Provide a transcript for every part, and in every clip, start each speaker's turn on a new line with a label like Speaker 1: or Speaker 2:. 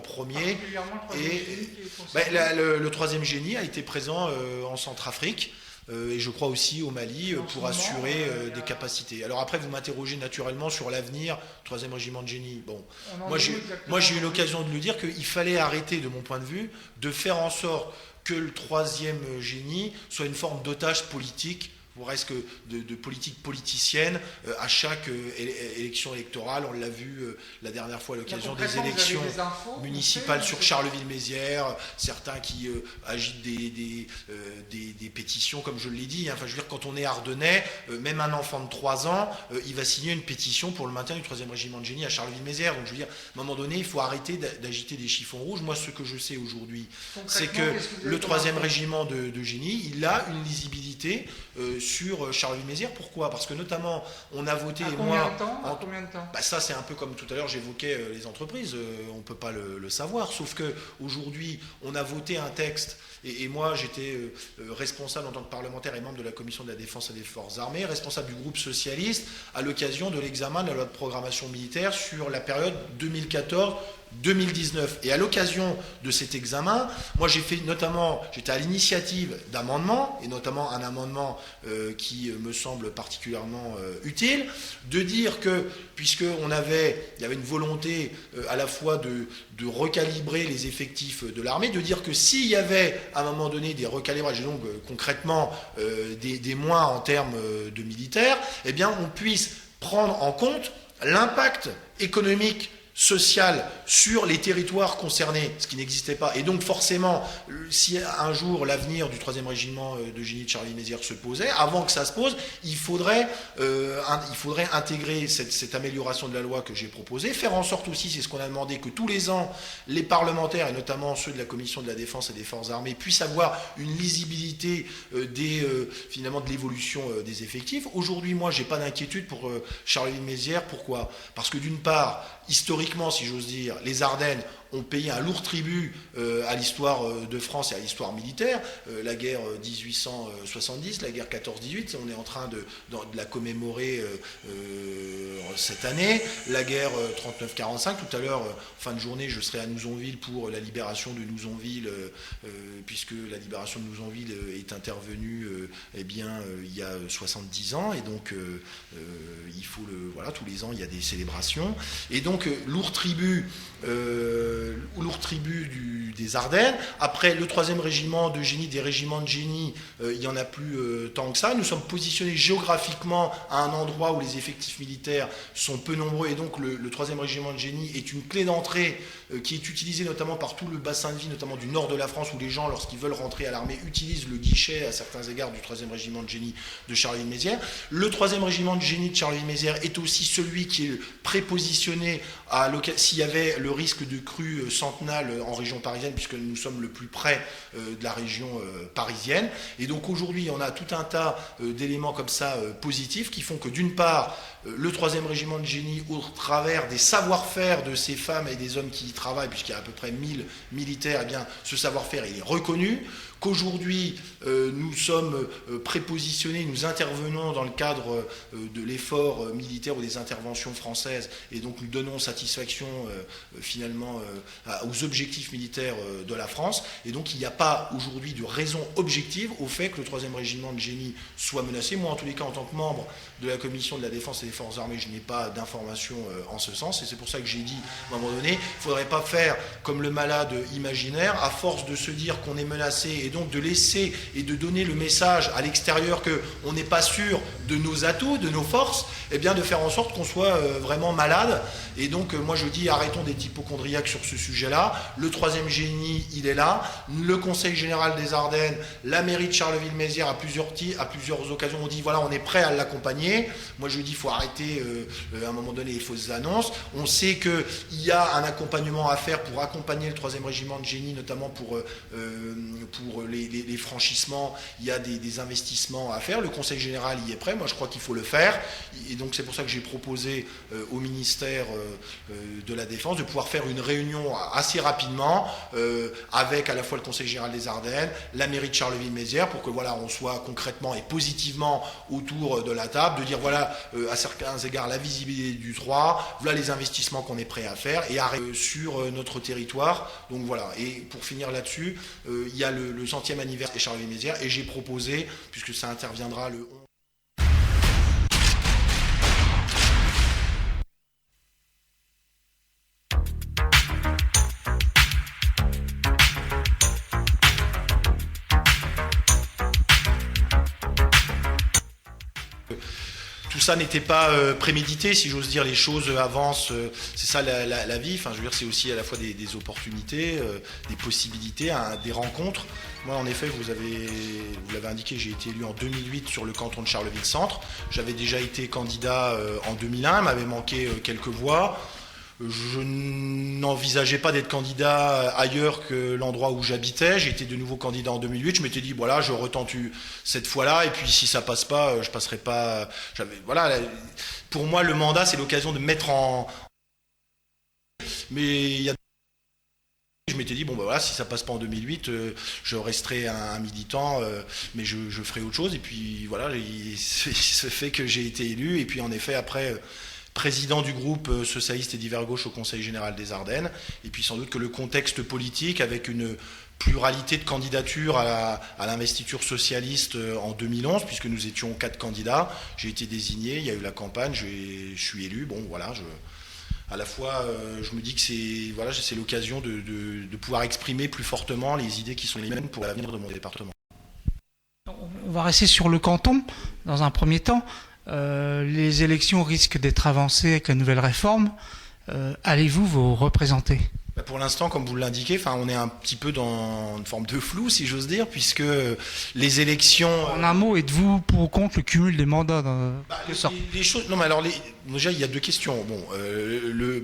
Speaker 1: premier.
Speaker 2: Particulièrement le troisième
Speaker 1: Et
Speaker 2: génie qui est concerné.
Speaker 1: le troisième génie a été présent en Centrafrique. Et je crois aussi au Mali pour assurer des capacités. Alors après, vous m'interrogez naturellement sur l'avenir, troisième régiment de génie. Bon, moi j'ai eu l'occasion de le dire qu'il fallait arrêter, de mon point de vue, de faire en sorte que le troisième génie soit une forme d'otage politique, ou presque de politique politicienne à chaque élection électorale. On l'a vu la dernière fois à l'occasion des élections municipales sur Charleville-Mézières, certains qui agitent des pétitions, comme je l'ai dit. Enfin, je veux dire, quand on est ardennais, même un enfant de 3 ans, il va signer une pétition pour le maintien du 3e régiment de génie à Charleville-Mézières. Donc je veux dire, à un moment donné, il faut arrêter d'agiter des chiffons rouges. Moi, ce que je sais aujourd'hui, c'est que le 3e régiment de génie, il a une lisibilité sur Charleville-Mézières. Pourquoi? Parce que notamment, on a voté...
Speaker 2: Combien de temps
Speaker 1: Ça, c'est un peu comme tout à l'heure, j'évoquais les entreprises. On ne peut pas le savoir. Sauf qu'aujourd'hui, on a voté un texte. Et moi, j'étais responsable en tant que parlementaire et membre de la Commission de la Défense et des Forces armées, responsable du groupe socialiste, à l'occasion de l'examen de la loi de programmation militaire sur la période 2014-2019. Et à l'occasion de cet examen, moi j'étais à l'initiative d'amendements, et notamment un amendement qui me semble particulièrement utile, de dire que, puisqu'il y avait une volonté à la fois de recalibrer les effectifs de l'armée, de dire que s'il y avait à un moment donné des recalibrages, et donc concrètement des moins en termes de militaires, eh bien on puisse prendre en compte l'impact économique, social sur les territoires concernés, ce qui n'existait pas. Et donc forcément, si un jour l'avenir du 3e régiment de génie de Charleville-Mézières se posait, avant que ça se pose, il faudrait intégrer cette amélioration de la loi que j'ai proposée, faire en sorte aussi, c'est ce qu'on a demandé, que tous les ans, les parlementaires, et notamment ceux de la Commission de la Défense et des Forces armées, puissent avoir une lisibilité finalement de l'évolution des effectifs. Aujourd'hui, moi, j'ai pas d'inquiétude pour Charleville-Mézières. Pourquoi? Parce que d'une part, historiquement, si j'ose dire, les Ardennes ont payé un lourd tribut à l'histoire de France et à l'histoire militaire. La guerre 1870, la guerre 14-18, on est en train de la commémorer cette année. La guerre 39-45, tout à l'heure, fin de journée, je serai à Nouzonville pour la libération de Nouzonville, puisque la libération de Nouzonville est intervenue il y a 70 ans, et donc il faut tous les ans, il y a des célébrations. Et donc, lourd tribut des Ardennes. Après, le 3e régiment de génie, des régiments de génie, il n'y en a plus tant que ça. Nous sommes positionnés géographiquement à un endroit où les effectifs militaires sont peu nombreux, et donc le 3e régiment de génie est une clé d'entrée qui est utilisée notamment par tout le bassin de vie, notamment du nord de la France, où les gens, lorsqu'ils veulent rentrer à l'armée, utilisent le guichet à certains égards du 3e régiment de génie de Charleville-Mézières. Le 3e régiment de génie de Charleville-Mézières est aussi celui qui est prépositionné s'il y avait le risque de crue centenale en région parisienne, puisque nous sommes le plus près de la région parisienne. Et donc aujourd'hui, on a tout un tas d'éléments comme ça positifs qui font que d'une part, le 3e régiment de génie, au travers des savoir-faire de ces femmes et des hommes qui y travaillent, puisqu'il y a à peu près 1000 militaires, eh bien, ce savoir-faire il est reconnu. Qu'aujourd'hui, nous sommes prépositionnés, nous intervenons dans le cadre de l'effort militaire ou des interventions françaises, et donc nous donnons satisfaction finalement aux objectifs militaires de la France. Et donc il n'y a pas aujourd'hui de raison objective au fait que le 3e régiment de génie soit menacé. Moi, en tous les cas, en tant que membre de la Commission de la Défense et des Forces armées, je n'ai pas d'informations en ce sens, et c'est pour ça que j'ai dit, à un moment donné, il ne faudrait pas faire comme le malade imaginaire, à force de se dire qu'on est menacé, et donc de laisser et de donner le message à l'extérieur qu'on n'est pas sûr de nos atouts, de nos forces, et bien de faire en sorte qu'on soit vraiment malade. Et donc moi je dis, arrêtons d'être hypochondriaques sur ce sujet-là. Le 3e génie, il est là. Le Conseil général des Ardennes, la mairie de Charleville-Mézières, à plusieurs occasions, on dit voilà, on est prêt à l'accompagner. Moi je dis, il faut arrêter à un moment donné les fausses annonces. On sait qu'il y a un accompagnement à faire pour accompagner le 3e régiment de génie, notamment pour sur les franchissements, il y a des investissements à faire. Le Conseil général y est prêt. Moi, je crois qu'il faut le faire. Et donc, c'est pour ça que j'ai proposé au ministère de la Défense de pouvoir faire une réunion assez rapidement avec à la fois le Conseil général des Ardennes, la mairie de Charleville-Mézières, pour que voilà, on soit concrètement et positivement autour de la table, de dire voilà, à certains égards, la visibilité du 3, voilà les investissements qu'on est prêt à faire et sur notre territoire. Donc voilà, et pour finir là-dessus, il y a le 100e anniversaire de Charleville-Mézières et j'ai proposé, puisque ça interviendra le 11. Tout ça n'était pas prémédité, si j'ose dire, les choses avancent, c'est ça la vie, enfin je veux dire c'est aussi à la fois des opportunités, des possibilités, des rencontres. Moi en effet, vous l'avez indiqué, j'ai été élu en 2008 sur le canton de Charleville-Centre, j'avais déjà été candidat en 2001, m'avait manqué quelques voix. Je n'envisageais pas d'être candidat ailleurs que l'endroit où j'habitais. J'ai été de nouveau candidat en 2008. Je m'étais dit, voilà, je retente cette fois-là. Et puis, si ça passe pas, je passerai pas. Voilà. Pour moi, le mandat, c'est l'occasion de mettre en. Mais il y a. Je m'étais dit, bon, ben voilà, si ça passe pas en 2008, je resterai un militant, mais je ferai autre chose. Et puis, voilà, il se fait que j'ai été élu. Et puis, en effet, après. Président du groupe socialiste et divers gauche au Conseil général des Ardennes, et puis sans doute que le contexte politique, avec une pluralité de candidatures à l'investiture socialiste en 2011, puisque nous étions 4 candidats, j'ai été désigné, il y a eu la campagne, je suis élu, bon voilà, à la fois je me dis que c'est l'occasion de pouvoir exprimer plus fortement les idées qui sont les mêmes pour l'avenir de mon département.
Speaker 2: On va rester sur le canton, dans un premier temps. Les élections risquent d'être avancées avec la nouvelle réforme. Allez-vous vous représenter ?
Speaker 1: Pour l'instant, comme vous l'indiquez, on est un petit peu dans une forme de flou, si j'ose dire, puisque les élections...
Speaker 2: En un mot, êtes-vous pour ou contre le cumul des mandats
Speaker 1: les choses... Non, mais alors, déjà, il y a 2 questions. Bon,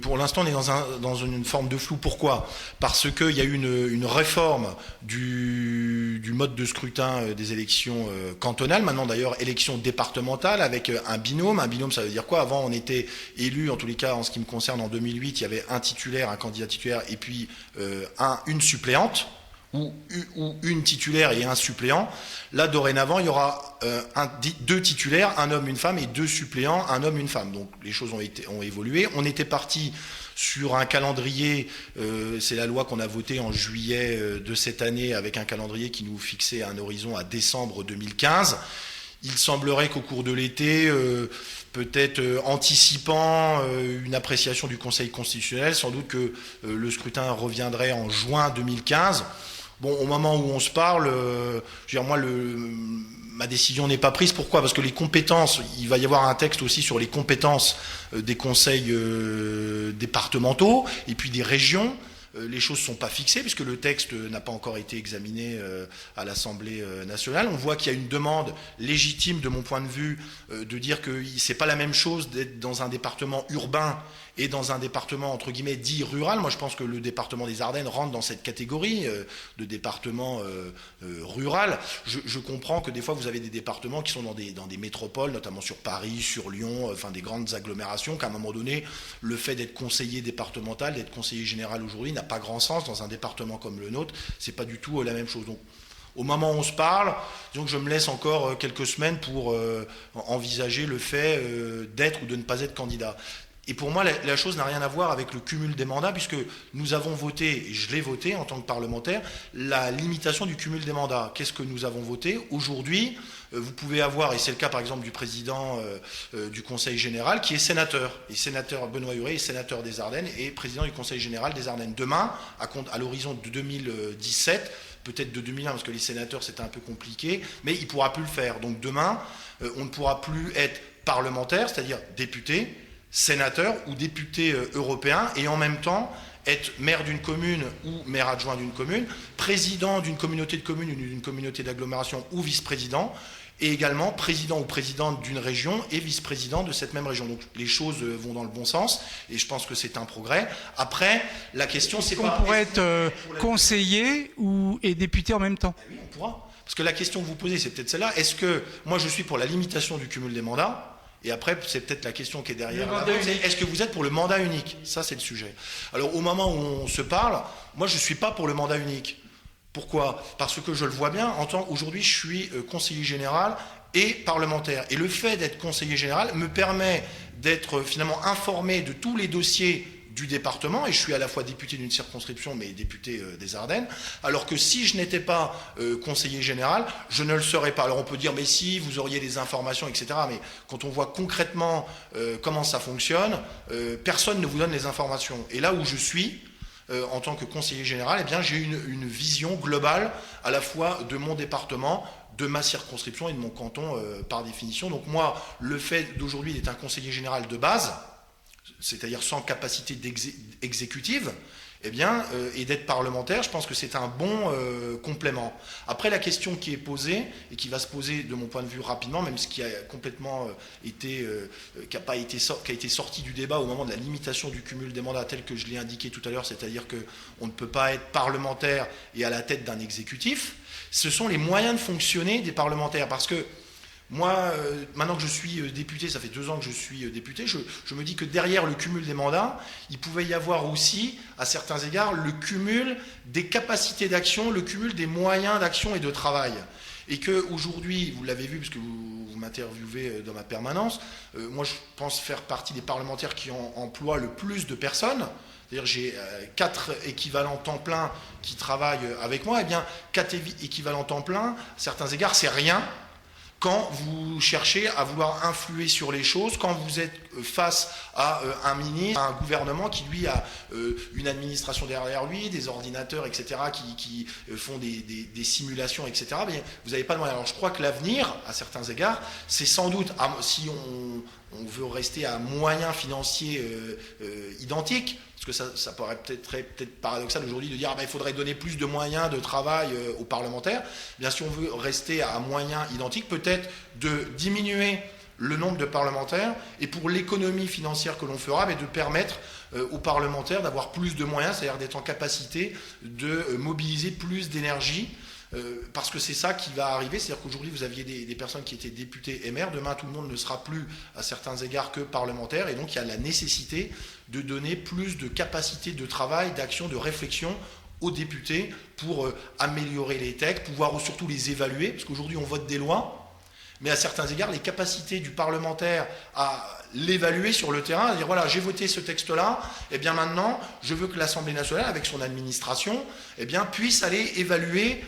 Speaker 1: pour l'instant, on est dans une forme de flou. Pourquoi ? Parce qu'il y a eu une réforme du mode de scrutin des élections cantonales. Maintenant, d'ailleurs, élections départementales avec un binôme. Un binôme, ça veut dire quoi ? Avant, on était élu, en tous les cas, en ce qui me concerne, en 2008, il y avait un titulaire, un candidat titulaire, et puis une suppléante, ou une titulaire et un suppléant. Là, dorénavant, il y aura 2 titulaires, un homme, une femme, et 2 suppléants, un homme, une femme. Donc les choses ont évolué. On était parti sur un calendrier, c'est la loi qu'on a votée en juillet de cette année, avec un calendrier qui nous fixait un horizon à décembre 2015. Il semblerait qu'au cours de l'été, peut-être anticipant une appréciation du Conseil constitutionnel, sans doute que le scrutin reviendrait en juin 2015. Bon, au moment où on se parle, je veux dire, moi, ma décision n'est pas prise. Pourquoi ? Parce que les compétences, il va y avoir un texte aussi sur les compétences des conseils départementaux et puis des régions. Les choses ne sont pas fixées puisque le texte n'a pas encore été examiné à l'Assemblée nationale. On voit qu'il y a une demande légitime, de mon point de vue, de dire que ce n'est pas la même chose d'être dans un département urbain et dans un département, entre guillemets, dit rural. Moi, je pense que le département des Ardennes rentre dans cette catégorie de département rural. Je comprends que des fois, vous avez des départements qui sont dans des métropoles, notamment sur Paris, sur Lyon, enfin des grandes agglomérations, qu'à un moment donné, le fait d'être conseiller départemental, d'être conseiller général aujourd'hui, n'a pas grand sens. Dans un département comme le nôtre, c'est pas du tout la même chose. Donc, au moment où on se parle, disons que je me laisse encore quelques semaines pour envisager le fait d'être ou de ne pas être candidat. Et pour moi, la chose n'a rien à voir avec le cumul des mandats, puisque nous avons voté, et je l'ai voté en tant que parlementaire, la limitation du cumul des mandats. Qu'est-ce que nous avons voté ? Aujourd'hui, vous pouvez avoir, et c'est le cas par exemple du président du Conseil général, qui est sénateur. Et sénateur Benoît Huré est sénateur des Ardennes et président du Conseil général des Ardennes. Demain, à l'horizon de 2017, peut-être de 2001, parce que les sénateurs c'était un peu compliqué, mais il ne pourra plus le faire. Donc demain, on ne pourra plus être parlementaire, c'est-à-dire député, sénateur ou député européen, et en même temps être maire d'une commune ou maire adjoint d'une commune, président d'une communauté de communes ou d'une communauté d'agglomération ou vice-président, et également président ou présidente d'une région et vice-président de cette même région. Donc les choses vont dans le bon sens et je pense que c'est un progrès. Après, la question c'est pas...
Speaker 2: On pourrait être conseiller et député en même temps.
Speaker 1: Oui, on pourra. Parce que la question que vous posez, c'est peut-être celle-là. Est-ce que moi je suis pour la limitation du cumul des mandats ? Et après, c'est peut-être la question qui est derrière. Est-ce que vous êtes pour le mandat unique ? Ça, c'est le sujet. Alors, au moment où on se parle, moi, je ne suis pas pour le mandat unique. Pourquoi ? Parce que je le vois bien, aujourd'hui, je suis conseiller général et parlementaire. Et le fait d'être conseiller général me permet d'être finalement informé de tous les dossiers du département, et je suis à la fois député d'une circonscription, mais député des Ardennes, alors que si je n'étais pas conseiller général, je ne le serais pas. Alors on peut dire, mais si, vous auriez des informations, etc. Mais quand on voit concrètement comment ça fonctionne, personne ne vous donne les informations. Et là où je suis, en tant que conseiller général, eh bien, j'ai une vision globale à la fois de mon département, de ma circonscription et de mon canton par définition. Donc moi, le fait d'aujourd'hui d'être un conseiller général de base, c'est-à-dire sans capacité exécutive, eh bien, et d'être parlementaire, je pense que c'est un bon complément. Après, la question qui est posée, et qui va se poser de mon point de vue rapidement, même ce qui a complètement été, qui a été sorti du débat au moment de la limitation du cumul des mandats, tel que je l'ai indiqué tout à l'heure, c'est-à-dire qu'on ne peut pas être parlementaire et à la tête d'un exécutif, ce sont les moyens de fonctionner des parlementaires. Parce que moi, maintenant que je suis député, ça fait 2 ans que je suis député, je me dis que derrière le cumul des mandats, il pouvait y avoir aussi, à certains égards, le cumul des capacités d'action, le cumul des moyens d'action et de travail. Et qu'aujourd'hui, vous l'avez vu, parce que vous m'interviewez dans ma permanence, moi je pense faire partie des parlementaires qui emploient le plus de personnes. C'est-à-dire j'ai 4 équivalents temps plein qui travaillent avec moi. Eh bien, 4 équivalents temps plein, à certains égards, c'est rien quand vous cherchez à vouloir influer sur les choses, quand vous êtes face à un ministre, à un gouvernement qui, lui, a une administration derrière lui, des ordinateurs, etc., qui font des simulations, etc., mais vous n'avez pas de moyens. Alors je crois que l'avenir, à certains égards, c'est sans doute, si on veut rester à moyens financiers identiques, parce que ça paraît peut-être paradoxal aujourd'hui de dire il faudrait donner plus de moyens de travail aux parlementaires. Bien, si on veut rester à moyens identiques, peut-être de diminuer le nombre de parlementaires et pour l'économie financière que l'on fera, mais de permettre aux parlementaires d'avoir plus de moyens, c'est-à-dire d'être en capacité de mobiliser plus d'énergie. Parce que c'est ça qui va arriver, c'est-à-dire qu'aujourd'hui vous aviez des personnes qui étaient députées et maires, demain tout le monde ne sera plus à certains égards que parlementaire, et donc il y a la nécessité de donner plus de capacité de travail, d'action, de réflexion aux députés pour améliorer les textes, pouvoir surtout les évaluer, parce qu'aujourd'hui on vote des lois, mais à certains égards les capacités du parlementaire à l'évaluer sur le terrain, à dire voilà, j'ai voté ce texte-là, et bien maintenant, je veux que l'Assemblée nationale, avec son administration, eh bien, puisse aller évaluer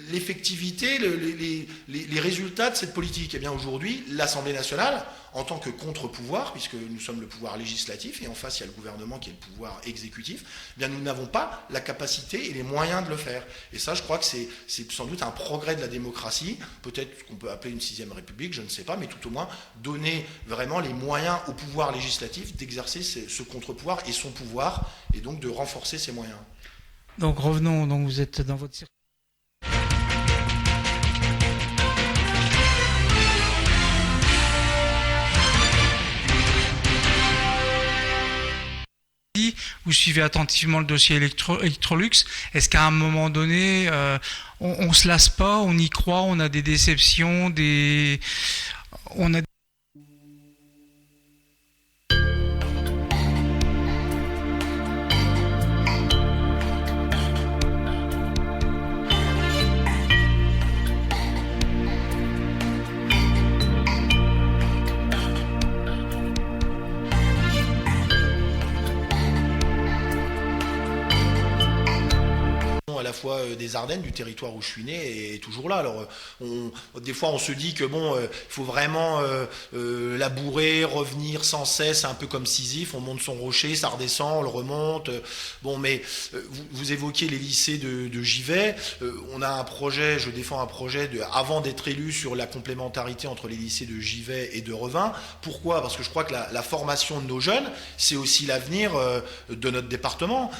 Speaker 1: l'effectivité, les résultats de cette politique. Et bien aujourd'hui, l'Assemblée nationale, en tant que contre-pouvoir, puisque nous sommes le pouvoir législatif, et en face, il y a le gouvernement qui est le pouvoir exécutif, eh bien nous n'avons pas la capacité et les moyens de le faire. Et ça, je crois que c'est sans doute un progrès de la démocratie, peut-être qu'on peut appeler une 6e République, je ne sais pas, mais tout au moins donner vraiment les moyens au pouvoir législatif d'exercer ce contre-pouvoir et son pouvoir, et donc de renforcer ses moyens.
Speaker 2: Donc revenons, donc vous êtes dans votre circuit. Vous suivez attentivement le dossier Electrolux. Est-ce qu'à un moment donné, on se lasse pas, on y croit, on a des déceptions, on a
Speaker 1: à la fois des Ardennes, du territoire où je suis né, est toujours là. Alors, des fois, on se dit que bon, il faut vraiment labourer, revenir sans cesse, c'est un peu comme Sisyphe, on monte son rocher, ça redescend, on le remonte. Bon, mais vous évoquiez les lycées de Givet. On a un projet, je défends un projet avant d'être élu sur la complémentarité entre les lycées de Givet et de Revin. Pourquoi ? Parce que je crois que la formation de nos jeunes, c'est aussi l'avenir de notre département.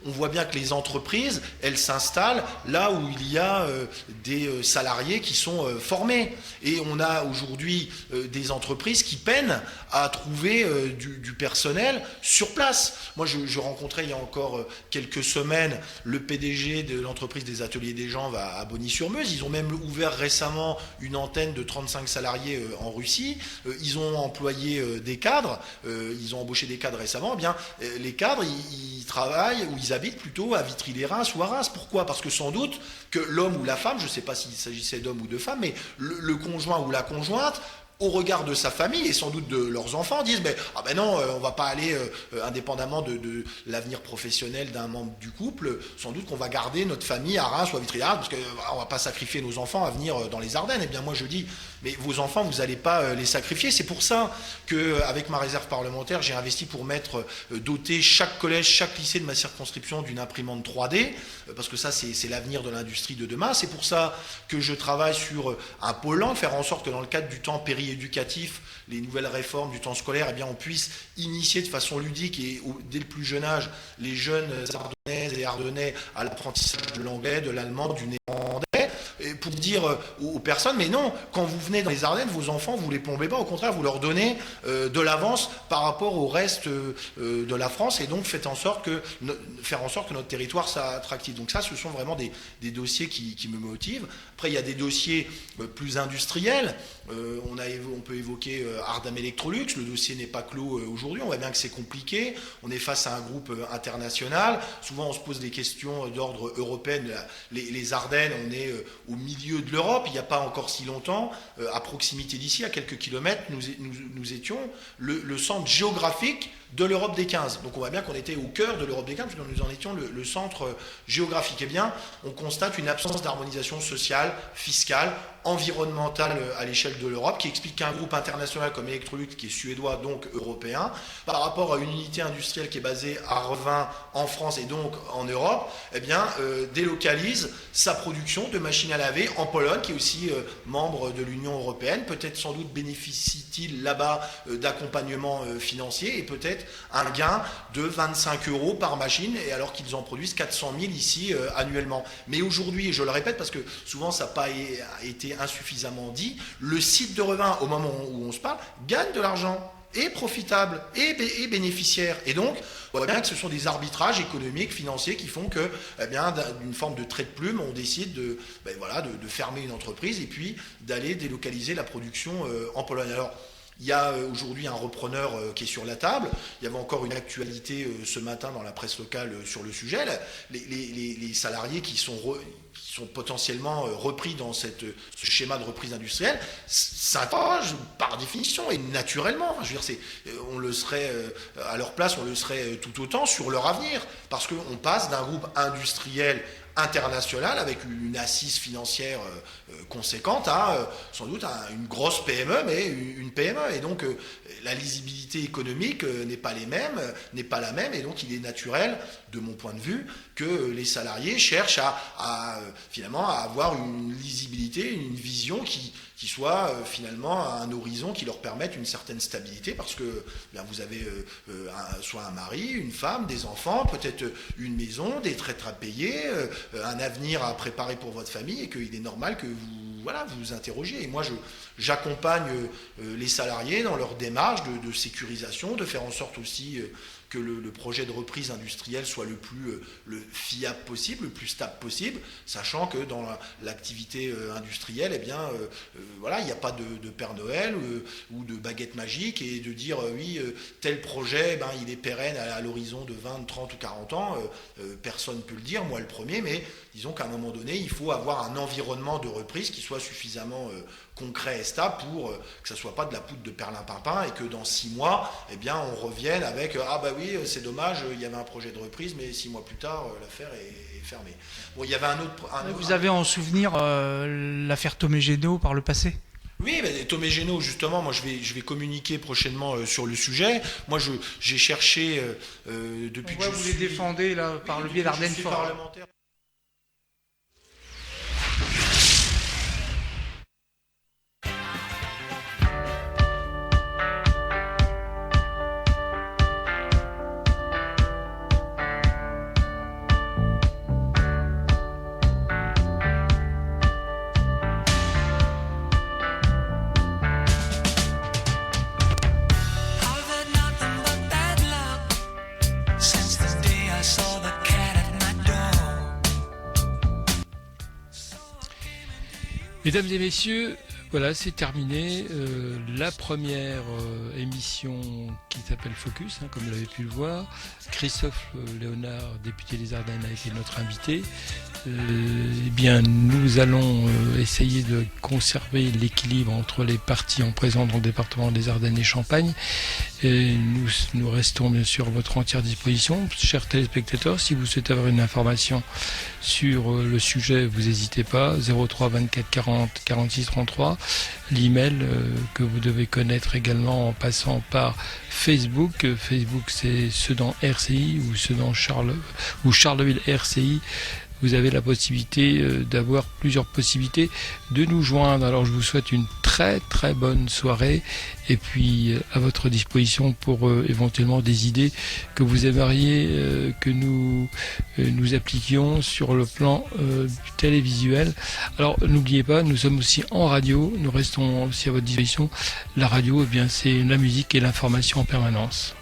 Speaker 1: On voit bien que les entreprises, elles s'installent là où il y a des salariés qui sont formés. Et on a aujourd'hui des entreprises qui peinent à trouver du personnel sur place. Moi, je rencontrais il y a encore quelques semaines le PDG de l'entreprise des Ateliers des Jambes à Bogny-sur-Meuse. Ils ont même ouvert récemment une antenne de 35 salariés en Russie. Ils ont employé des cadres. Ils ont embauché des cadres récemment. Eh bien, les cadres, ils travaillent, ou ils habitent plutôt à Vitry-les-Reims ou à Reims. Pourquoi ? Parce que sans doute que l'homme ou la femme, je ne sais pas s'il s'agissait d'homme ou de femme, mais le conjoint ou la conjointe, au regard de sa famille et sans doute de leurs enfants, disent ah ben non, on va pas aller indépendamment de l'avenir professionnel d'un membre du couple, sans doute qu'on va garder notre famille à Reims ou à Vitry-les-Reims parce qu'on va pas sacrifier nos enfants à venir dans les Ardennes. Eh bien moi je dis, mais vos enfants, vous n'allez pas les sacrifier. C'est pour ça qu'avec ma réserve parlementaire, j'ai investi pour doter chaque collège, chaque lycée de ma circonscription d'une imprimante 3D, parce que ça c'est l'avenir de l'industrie de demain. C'est pour ça que je travaille sur un pôle langue, faire en sorte que dans le cadre du temps éducatif, les nouvelles réformes du temps scolaire, eh bien on puisse initier de façon ludique et dès le plus jeune âge les jeunes Ardennaises et Ardennais à l'apprentissage de l'anglais, de l'allemand, du néerlandais, et pour dire aux personnes, mais non, quand vous venez dans les Ardennes, vos enfants, vous les plombez pas, au contraire, vous leur donnez de l'avance par rapport au reste de la France, et donc faire en sorte que notre territoire soit attractif. Donc ça, ce sont vraiment des dossiers qui me motivent. Après, il y a des dossiers plus industriels. On peut évoquer Ardam Electrolux. Le dossier n'est pas clos aujourd'hui. On voit bien que c'est compliqué. On est face à un groupe international. Souvent, on se pose des questions d'ordre européen. Les Ardennes, on est au milieu de l'Europe. Il n'y a pas encore si longtemps, à proximité d'ici, à quelques kilomètres, nous étions le centre géographique de l'Europe des 15. Donc on voit bien qu'on était au cœur de l'Europe des 15, puisque nous en étions le centre géographique. Eh bien, on constate une absence d'harmonisation sociale, fiscale, environnementale à l'échelle de l'Europe, qui explique qu'un groupe international comme Electrolux, qui est suédois, donc européen, par rapport à une unité industrielle qui est basée à Revin, en France et donc en Europe, eh bien, délocalise sa production de machines à laver en Pologne, qui est aussi membre de l'Union européenne. Peut-être sans doute bénéficie-t-il là-bas d'accompagnement financier et peut-être un gain de 25 € par machine, et alors qu'ils en produisent 400 000 ici annuellement. Mais aujourd'hui, et je le répète parce que souvent ça n'a pas été insuffisamment dit, le site de Revin, au moment où on se parle, gagne de l'argent, est profitable, et bénéficiaire. Et donc, on voit bien que ce sont des arbitrages économiques, financiers qui font que, eh bien, d'une forme de trait de plume, on décide de fermer une entreprise et puis d'aller délocaliser la production en Pologne. Alors, il y a aujourd'hui un repreneur qui est sur la table. Il y avait encore une actualité ce matin dans la presse locale sur le sujet. Les salariés qui sont potentiellement repris dans ce schéma de reprise industrielle s'interrogent par définition et naturellement. Je veux dire, on le serait à leur place, on le serait tout autant sur leur avenir, parce qu'on passe d'un groupe industriel international avec une assise financière conséquente à sans doute à une grosse PME, mais une PME. Et donc la lisibilité économique n'est pas la même, et donc il est naturel, de mon point de vue, que les salariés cherchent finalement à avoir une lisibilité, une vision qui soit finalement un horizon qui leur permette une certaine stabilité, parce que bien, vous avez soit un mari, une femme, des enfants, peut-être une maison, des traites à payer, un avenir à préparer pour votre famille, et qu'il est normal que vous interrogiez. Et moi, j'accompagne les salariés dans leur démarche de sécurisation, de faire en sorte aussi que le projet de reprise industrielle soit le plus fiable possible, le plus stable possible, sachant que dans l'activité industrielle, eh bien, il n'y a pas de Père Noël ou de baguette magique, et de dire tel projet, il est pérenne à l'horizon de 20, 30 ou 40 ans, personne ne peut le dire, moi le premier, mais disons qu'à un moment donné, il faut avoir un environnement de reprise qui soit suffisamment concret et stable pour que ça ne soit pas de la poudre de perlimpinpin, et que dans 6 mois, eh bien, on revienne avec oui, c'est dommage, il y avait un projet de reprise, mais 6 mois plus tard, l'affaire est fermée. Bon, il y avait un autre...
Speaker 2: Vous avez en souvenir l'affaire Tomé Génaud par le passé ?
Speaker 1: Oui, Tomé Génaud, justement, moi je vais communiquer prochainement sur le sujet. Moi j'ai cherché depuis que
Speaker 2: vous les défendez là, par le biais d'Ardennes
Speaker 1: parlementaire.
Speaker 3: Mesdames et messieurs, voilà, c'est terminé. La première émission qui s'appelle Focus, comme vous l'avez pu le voir. Christophe Léonard, député des Ardennes, a été notre invité. Eh bien, nous allons essayer de conserver l'équilibre entre les partis en présence dans le département des Ardennes et Champagne. Et nous restons bien sûr à votre entière disposition. Chers téléspectateurs, si vous souhaitez avoir une information sur le sujet, vous n'hésitez pas, 03 24 40 46 33. L'email que vous devez connaître également en passant par Facebook. Facebook, c'est Sedan RCI ou Sedan Charleville RCI. Vous avez la possibilité d'avoir plusieurs possibilités de nous joindre. Alors je vous souhaite une très très bonne soirée et puis à votre disposition pour éventuellement des idées que vous aimeriez que nous appliquions sur le plan du télévisuel. Alors n'oubliez pas, nous sommes aussi en radio, nous restons aussi à votre disposition. La radio, eh bien, c'est la musique et l'information en permanence.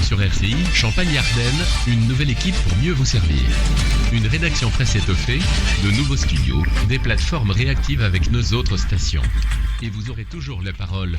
Speaker 4: Sur RCI, Champagne et Ardennes, une nouvelle équipe pour mieux vous servir. Une rédaction presse étoffée, de nouveaux studios, des plateformes réactives avec nos autres stations. Et vous aurez toujours la parole.